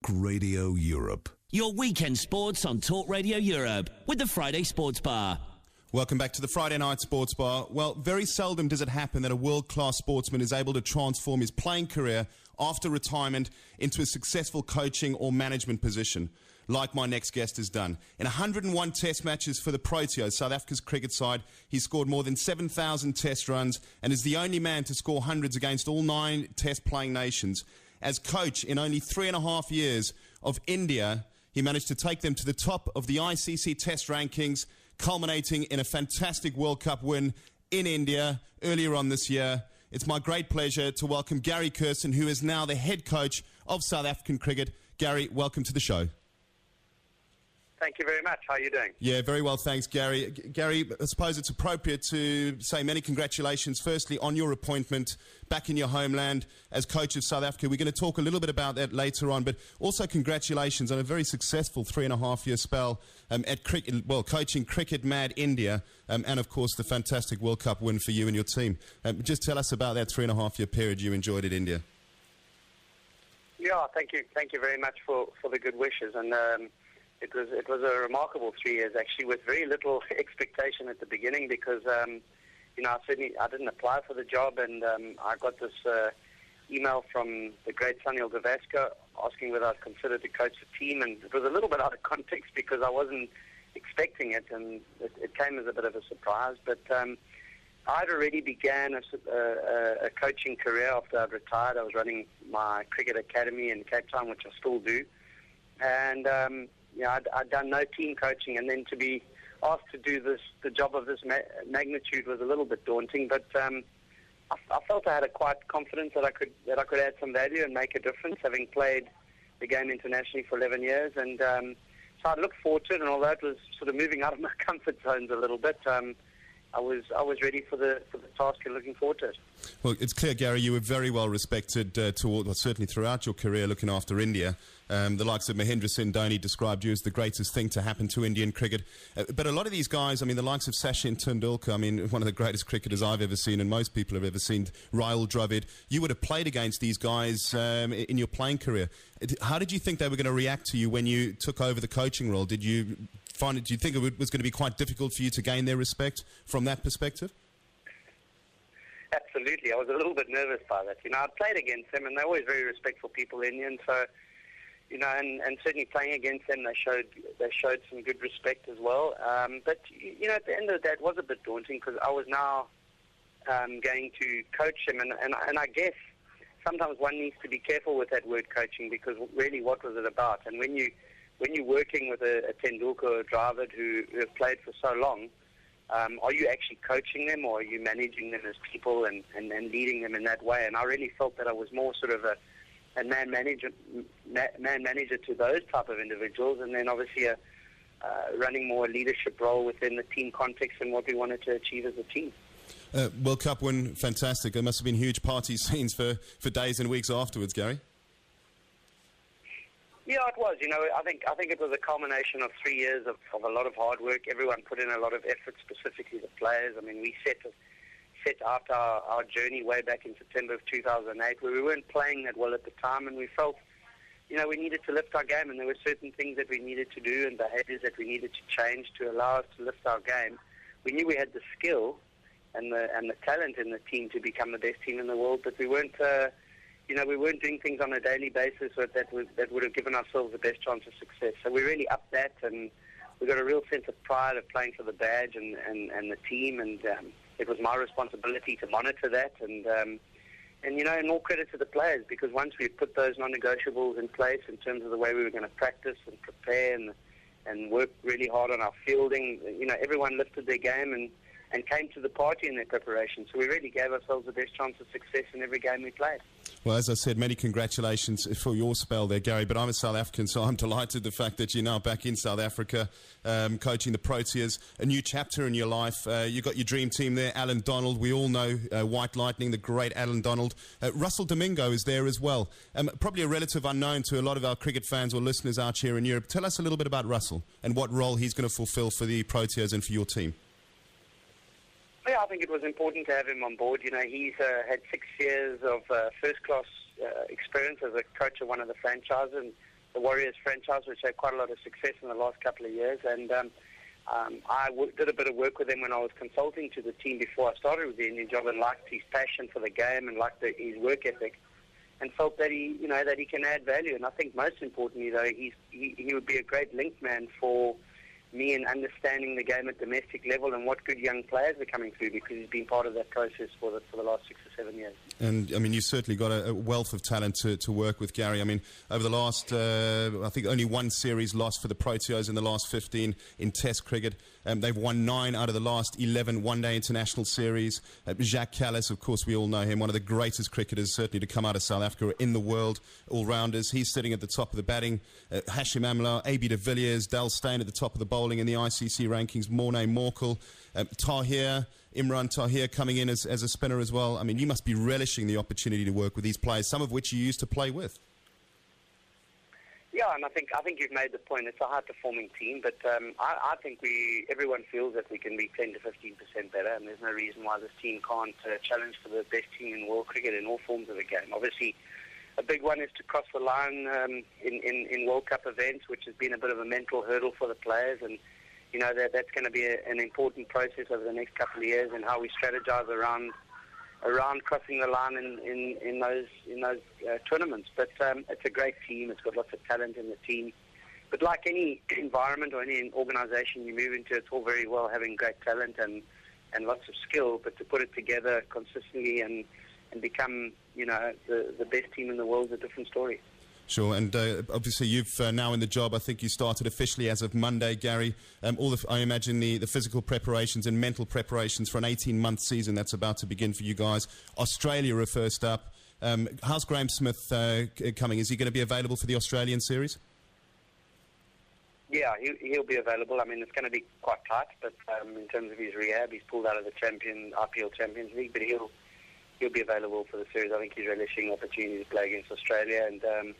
Radio Europe. Your weekend sports on Talk Radio Europe with the Friday Sports Bar. Welcome back to the Friday Night Sports Bar. Well, very seldom does it happen that a world-class sportsman is able to transform his playing career after retirement into a successful coaching or management position, like my next guest has done. In 101 test matches for the Proteas, South Africa's cricket side, he scored more than 7,000 test runs and is the only man to score hundreds against all 9 test-playing nations. As coach, in only 3.5 years of India, he managed to take them to the top of the ICC test rankings, culminating in a fantastic World Cup win in India earlier on this year. It's my great pleasure to welcome Gary Kirsten, who is now the head coach of South African cricket. Gary, welcome to the show. Thank you very much. How are you doing? Yeah, very well, thanks, Gary. Gary, I suppose it's appropriate to say many congratulations, firstly, on your appointment back in your homeland as coach of South Africa. We're going to talk a little bit about that later on, but also congratulations on a very successful 3.5-year spell at coaching Cricket Mad India, and, of course, the fantastic World Cup win for you and your team. Just tell us about that 3.5-year period you enjoyed at India. Yeah, thank you. Thank you very much for the good wishes. And It was a remarkable 3 years, actually, with very little expectation at the beginning because, I didn't apply for the job, and I got this email from the great Sunil Gavaskar asking whether I'd consider to coach the team, and it was a little bit out of context because I wasn't expecting it, and it came as a bit of a surprise. But I'd already began a coaching career after I'd retired. I was running my cricket academy in Cape Town, which I still do, and I'd done no team coaching, and then to be asked to do the job of this magnitude was a little bit daunting. But I felt I had a quiet confidence that I could add some value and make a difference, having played the game internationally for 11 years. And so I looked forward to it, and although it was sort of moving out of my comfort zones a little bit, I was ready for the task and looking forward to it. Well, it's clear, Gary, you were very well respected certainly throughout your career looking after India. The likes of Mahendra Singh Dhoni described you as the greatest thing to happen to Indian cricket. But a lot of these guys, the likes of Sachin Tendulkar, one of the greatest cricketers I've ever seen and most people have ever seen, Rahul Dravid, you would have played against these guys in your playing career. How did you think they were going to react to you when you took over the coaching role? Do you think it was going to be quite difficult for you to gain their respect from that perspective? Absolutely. I was a little bit nervous by that. I'd played against them, and they're always very respectful people, Indians. So, and certainly playing against them, they showed some good respect as well. But, at the end of the day, it was a bit daunting because I was now going to coach them. And I guess sometimes one needs to be careful with that word coaching because really what was it about? And when you're working with a Tendulkar or a Dravid who have played for so long, are you actually coaching them, or are you managing them as people and leading them in that way? And I really felt that I was more sort of a man manager to those type of individuals, and then obviously running more a leadership role within the team context and what we wanted to achieve as a team. World Cup win, fantastic. There must have been huge party scenes for days and weeks afterwards, Gary. Yeah, it was. I think it was a culmination of 3 years of a lot of hard work. Everyone put in a lot of effort, specifically the players. We set out our journey way back in September of 2008, where we weren't playing that well at the time, and we felt, we needed to lift our game, and there were certain things that we needed to do and behaviours that we needed to change to allow us to lift our game. We knew we had the skill and the talent in the team to become the best team in the world, but we weren't. We weren't doing things on a daily basis that would have given ourselves the best chance of success. So we really upped that, and we got a real sense of pride of playing for the badge and the team, and it was my responsibility to monitor that, and more credit to the players, because once we put those non-negotiables in place in terms of the way we were going to practice and prepare and work really hard on our fielding, everyone lifted their game and came to the party in their preparation. So we really gave ourselves the best chance of success in every game we played. Well, as I said, many congratulations for your spell there, Gary. But I'm a South African, so I'm delighted the fact that you're now back in South Africa, coaching the Proteas, a new chapter in your life. You've got your dream team there, Alan Donald. We all know White Lightning, the great Alan Donald. Russell Domingo is there as well. Probably a relative unknown to a lot of our cricket fans or listeners out here in Europe. Tell us a little bit about Russell and what role he's going to fulfill for the Proteas and for your team. Yeah, I think it was important to have him on board. He's had 6 years of first-class experience as a coach of one of the franchises, and the Warriors franchise, which had quite a lot of success in the last couple of years. And did a bit of work with him when I was consulting to the team before I started with the Indian job, and liked his passion for the game and liked his work ethic, and felt that he can add value. And I think most importantly, though, he would be a great link man for me in understanding the game at domestic level and what good young players are coming through, because he's been part of that process for the last 6 or 7 years. And, I mean, you've certainly got a wealth of talent to work with, Gary. I mean, over the last, I think only one series lost for the Proteas in the last 15 in Test cricket. They've won 9 out of the last 11 one-day international series. Jacques Kallis, of course, we all know him, one of the greatest cricketers, certainly, to come out of South Africa in the world, all-rounders. He's sitting at the top of the batting. Hashim Amla, A.B. de Villiers, Dal Steyn at the top of the bowling in the ICC rankings, Morne Morkel, Imran Tahir coming in as a spinner as well. I mean, you must be relishing the opportunity to work with these players, some of which you used to play with. Yeah, and I think you've made the point. It's a high-performing team, but I think everyone feels that we can be 10 to 15% better, and there's no reason why this team can't challenge for the best team in world cricket in all forms of the game. Obviously, a big one is to cross the line in World Cup events, which has been a bit of a mental hurdle for the players, and you know that's going to be an important process over the next couple of years, and how we strategize around crossing the line in those tournaments. But it's a great team. It's got lots of talent in the team. But like any environment or any organisation you move into, it's all very well having great talent and lots of skill, but to put it together consistently and become, the best team in the world is a different story. Sure, and obviously you've now in the job. I think you started officially as of Monday, Gary. I imagine the physical preparations and mental preparations for an 18-month season that's about to begin for you guys. Australia are first up. How's Graham Smith coming? Is he going to be available for the Australian series? Yeah, he'll be available. I mean, it's going to be quite tight, but in terms of his rehab, he's pulled out of the IPL Champions League, but he'll be available for the series. I think he's relishing the opportunity to play against Australia, and